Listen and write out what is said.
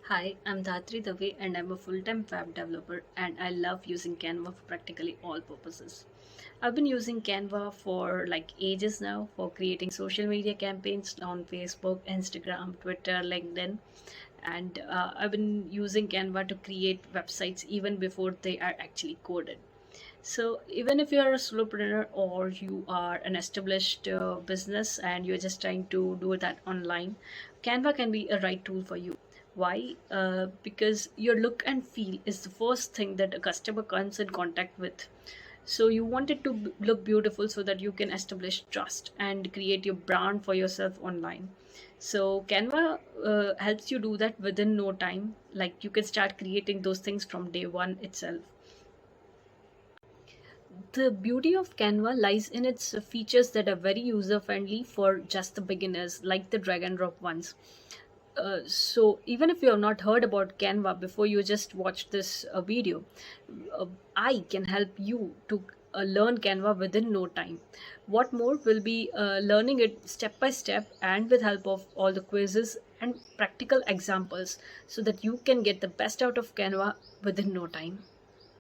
Hi, I'm Dhatri Dave and I'm a full-time web developer and I love using Canva for practically all purposes. I've been using Canva for like ages now for creating social media campaigns on Facebook, Instagram, Twitter, LinkedIn, and I've been using Canva to create websites even before they are actually coded. So even if you are a solopreneur or you are an established business and you're just trying to do that online, Canva can be a right tool for you. Why? Because your look and feel is the first thing that a customer comes in contact with. So you want it to look beautiful so that you can establish trust and create your brand for yourself online. So Canva helps you do that within no time. Like you can start creating those things from day one itself. The beauty of Canva lies in its features that are very user friendly for just the beginners, like the drag and drop ones. So even if you have not heard about Canva before you just watched this video, uh, I can help you to learn Canva within no time. What more will be learning it step by step and with help of all the quizzes and practical examples so that you can get the best out of Canva within no time.